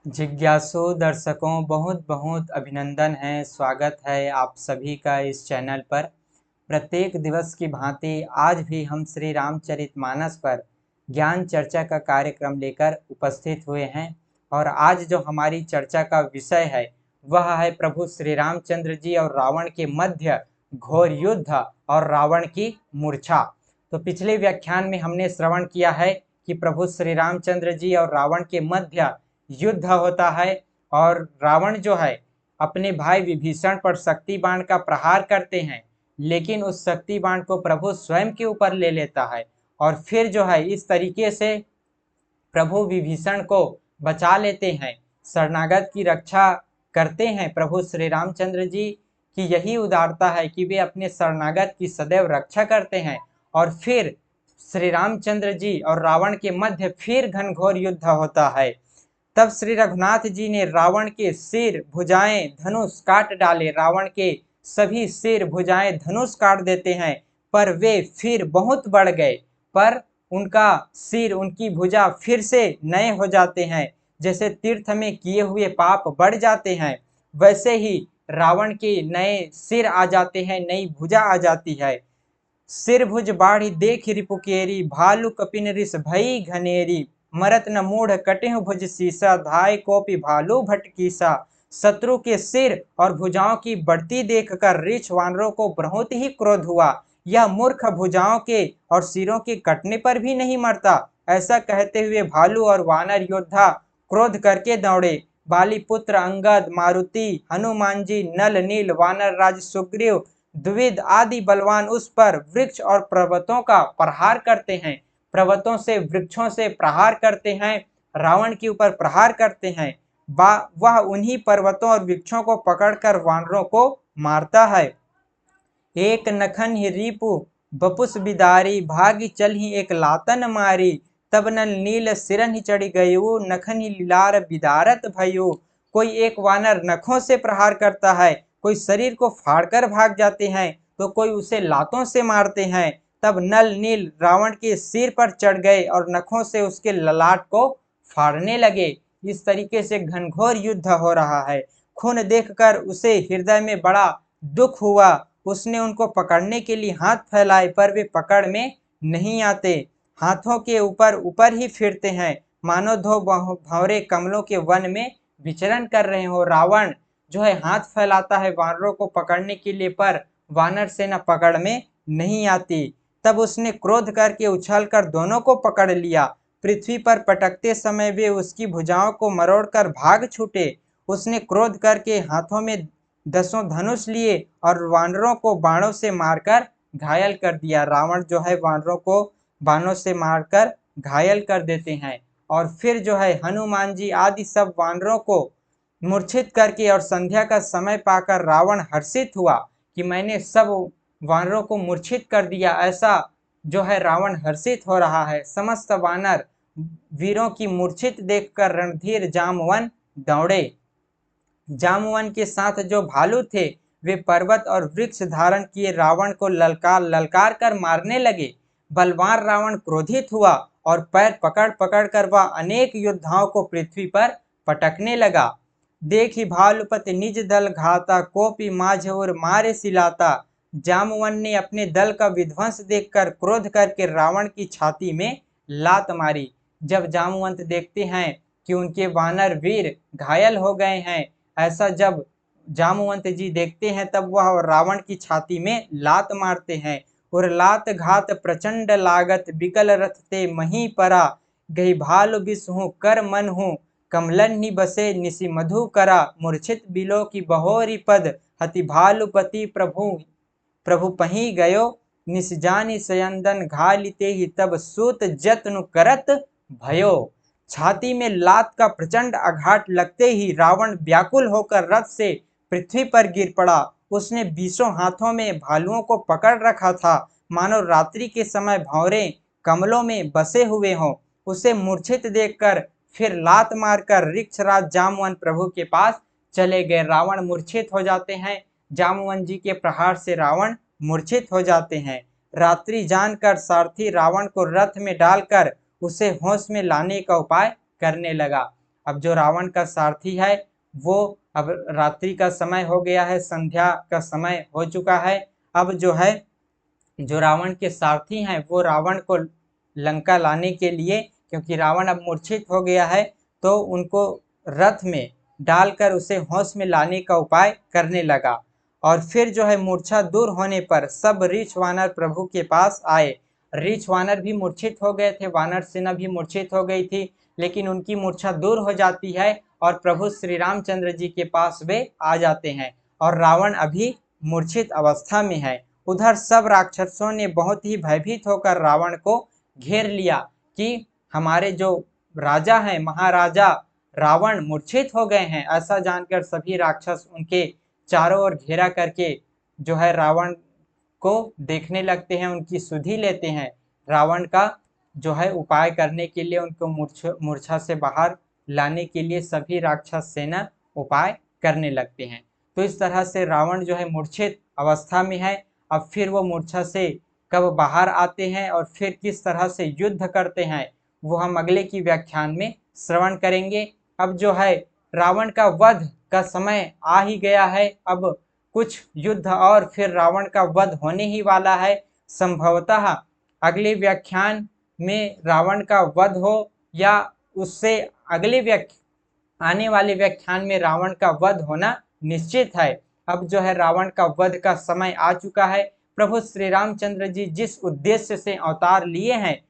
जिज्ञासु दर्शकों बहुत बहुत अभिनंदन है, स्वागत है आप सभी का इस चैनल पर। प्रत्येक दिवस की भांति आज भी हम श्री रामचरितमानस पर ज्ञान चर्चा का कार्यक्रम लेकर उपस्थित हुए हैं और आज जो हमारी चर्चा का विषय है वह है प्रभु श्री रामचंद्र जी और रावण के मध्य घोर युद्ध और रावण की मूर्छा। तो पिछले व्याख्यान में हमने श्रवण किया है कि प्रभु श्री रामचंद्र जी और रावण के मध्य युद्ध होता है और रावण जो है अपने भाई विभीषण पर शक्ति बाण का प्रहार करते हैं, लेकिन उस शक्ति बाण को प्रभु स्वयं के ऊपर ले लेता है और फिर जो है इस तरीके से प्रभु विभीषण को बचा लेते हैं, शरणागत की रक्षा करते हैं। प्रभु श्री रामचंद्र जी की यही उदारता है कि वे अपने शरणागत की सदैव रक्षा करते हैं और फिर श्री रामचंद्र जी और रावण के मध्य फिर घनघोर युद्ध होता है। तब श्री रघुनाथ जी ने रावण के सिर भुजाएं धनुष काट डाले, रावण के सभी सिर भुजाएं धनुष काट देते हैं, पर वे फिर बहुत बढ़ गए, पर उनका सिर उनकी भुजा फिर से नए हो जाते हैं। जैसे तीर्थ में किए हुए पाप बढ़ जाते हैं, वैसे ही रावण के नए सिर आ जाते हैं, नई भुजा आ जाती है। सिर भुज बाढ़ी देख रिपुकेरी, भालू कपिन रिस भई घनेरी, मरत न मूढ़ कटिहु भुज सीसा, धाय कोपि भालू भटकीसा। शत्रु के सिर और भुजाओं की बढ़ती देखकर रीछ वानरों को बहुत ही क्रोध हुआ। यह मूर्ख भुजाओं के और सिरों के कटने पर भी नहीं मरता। ऐसा कहते हुए भालू और वानर योद्धा क्रोध करके दौड़े। बाली पुत्र अंगद, मारुति, हनुमान जी, नल नील, वानर राज सुग्रीव, द्विविद आदि बलवान उस पर वृक्ष और पर्वतों का प्रहार करते हैं, पर्वतों से वृक्षों से प्रहार करते हैं, रावण के ऊपर प्रहार करते हैं। वह उन्हीं पर्वतों और वृक्षों को पकड़कर वानरों को मारता है। एक नखन ही रिपु बपुस बिदारी, भागी चल ही एक लातन मारी, तब नल नील सिरन ही चढ़ी गयु, नखन ही लीलार बिदारत भयु। कोई एक वानर नखों से प्रहार करता है, कोई शरीर को फाड़कर भाग जाते हैं, तो कोई उसे लातों से मारते हैं। तब नल नील रावण के सिर पर चढ़ गए और नखों से उसके ललाट को फाड़ने लगे। इस तरीके से घनघोर युद्ध हो रहा है। खून देखकर उसे हृदय में बड़ा दुख हुआ। उसने उनको पकड़ने के लिए हाथ फैलाए, पर वे पकड़ में नहीं आते, हाथों के ऊपर ऊपर ही फिरते हैं, मानो दो भंवरे कमलों के वन में विचरण कर रहे हो। रावण जो है हाथ फैलाता है वानरों को पकड़ने के लिए, पर वानर सेना पकड़ में नहीं आती। तब उसने क्रोध करके उछलकर दोनों को पकड़ लिया। पृथ्वी पर पटकते समय वे उसकी भुजाओं को मरोड़कर भाग छूटे। उसने क्रोध करके हाथों में 10 धनुष लिए और वानरों को बाणों से मारकर घायल कर दिया। रावण जो है वानरों को बाणों से मारकर घायल कर देते हैं और फिर जो है हनुमान जी आदि सब वानरों को मूर्छित करके और संध्या का समय पाकर रावण हर्षित हुआ कि मैंने सब वानरों को मूर्छित कर दिया। ऐसा जो है रावण हर्षित हो रहा है। समस्त वानर वीरों की मूर्छित देखकर रणधीर जामवन दौड़े। जामवन के साथ जो भालू थे वे पर्वत और वृक्ष धारण किए रावण को ललकार ललकार कर मारने लगे। बलवान रावण क्रोधित हुआ और पैर पकड़ पकड़ कर वह अनेक योद्धाओं को पृथ्वी पर पटकने लगा। देखी भालुपति निज दल घाता, कोपी माझ और मारे सिलाता। जामवन ने अपने दल का विध्वंस देखकर क्रोध करके रावण की छाती में लात मारी। जब जामवंत देखते हैं कि उनके वानर वीर घायल हो गए हैं, ऐसा जब जामवंत जी देखते हैं तब वह रावण की छाती में लात मारते हैं। और लात घात प्रचंड लागत, बिकल रथ ते मही परा, गई भालु बिसहु कर मन हूँ, कमलन ही बसे निशि मधु करा, मूर्छित बिलो की बहोरी पद, हति भालुपति प्रभु प्रभु पही गयो, निसजानी सयंदन घालिते ही, तब सूत जत्नु करत भयो। छाती में लात का प्रचंड आघात लगते ही रावण व्याकुल होकर रथ से पृथ्वी पर गिर पड़ा। उसने 20 हाथों में भालुओं को पकड़ रखा था, मानो रात्रि के समय भंवरे कमलों में बसे हुए हों। उसे मूर्छित देखकर फिर लात मारकर ऋक्षराज जामवन प्रभु के पास चले गए। रावण मूर्छित हो जाते हैं, जामवन जी के प्रहार से रावण मूर्छित हो जाते हैं। रात्रि जानकर सारथी रावण को रथ में डालकर उसे होश में लाने का उपाय करने लगा अब जो रावण का सारथी है वो, अब रात्रि का समय हो गया है, संध्या का समय हो चुका है। अब जो है जो रावण के सारथी हैं वो रावण को लंका लाने के लिए, क्योंकि रावण अब मूर्छित हो गया है, तो उनको रथ में डालकर उसे होश में लाने का उपाय करने लगा। और फिर जो है मूर्छा दूर होने पर सब रीछ वानर प्रभु के पास आए। रीछ वानर भी मूर्छित हो गए थे, वानर सेना भी मूर्छित हो गई थी, लेकिन उनकी मूर्छा दूर हो जाती है और प्रभु श्री रामचंद्र जी के पास वे आ जाते हैं और रावण अभी मूर्छित अवस्था में है। उधर सब राक्षसों ने बहुत ही भयभीत होकर रावण को घेर लिया कि हमारे जो राजा हैं, महाराजा रावण मूर्छित हो गए हैं। ऐसा जानकर सभी राक्षस उनके चारों ओर घेरा करके जो है रावण को देखने लगते हैं, उनकी सुधि लेते हैं, रावण का जो है उपाय करने के लिए, उनको मूर्छा से बाहर लाने के लिए सभी राक्षस सेना उपाय करने लगते हैं। तो इस तरह से रावण जो है मूर्छित अवस्था में है। अब फिर वो मूर्छा से कब बाहर आते हैं और फिर किस तरह से युद्ध करते हैं वो हम अगले की व्याख्यान में श्रवण करेंगे। अब जो है रावण का वध का समय आ ही गया है। अब कुछ युद्ध और फिर रावण का वध होने ही वाला है। संभवतः अगले व्याख्यान में रावण का वध हो या उससे अगले आने वाले व्याख्यान में रावण का वध होना निश्चित है। अब जो है रावण का वध का समय आ चुका है। प्रभु श्री रामचंद्र जी जिस उद्देश्य से अवतार लिए हैं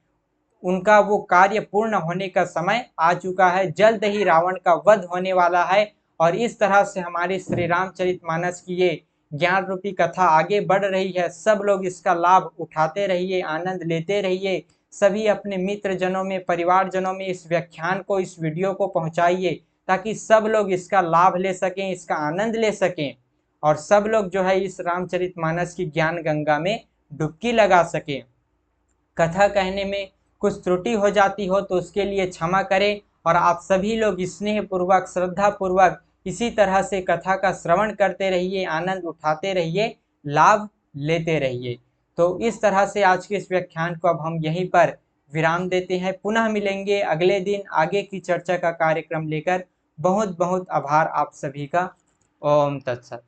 उनका वो कार्य पूर्ण होने का समय आ चुका है। जल्द ही रावण का वध होने वाला है और इस तरह से हमारे श्री रामचरितमानस की ये ज्ञान रूपी कथा आगे बढ़ रही है। सब लोग इसका लाभ उठाते रहिए, आनंद लेते रहिए। सभी अपने मित्र जनों में, परिवार जनों में इस व्याख्यान को, इस वीडियो को पहुंचाइए ताकि सब लोग इसका लाभ ले सकें, इसका आनंद ले सकें और सब लोग जो है इस रामचरितमानस की ज्ञान गंगा में डुबकी लगा सकें। कथा कहने में कुछ त्रुटि हो जाती हो तो उसके लिए क्षमा करें और आप सभी लोग स्नेह पूर्वक, श्रद्धा पूर्वक इसी तरह से कथा का श्रवण करते रहिए, आनंद उठाते रहिए, लाभ लेते रहिए। तो इस तरह से आज के इस व्याख्यान को अब हम यहीं पर विराम देते हैं। पुनः मिलेंगे अगले दिन आगे की चर्चा का कार्यक्रम लेकर। बहुत बहुत आभार आप सभी का। ओम तत्सत।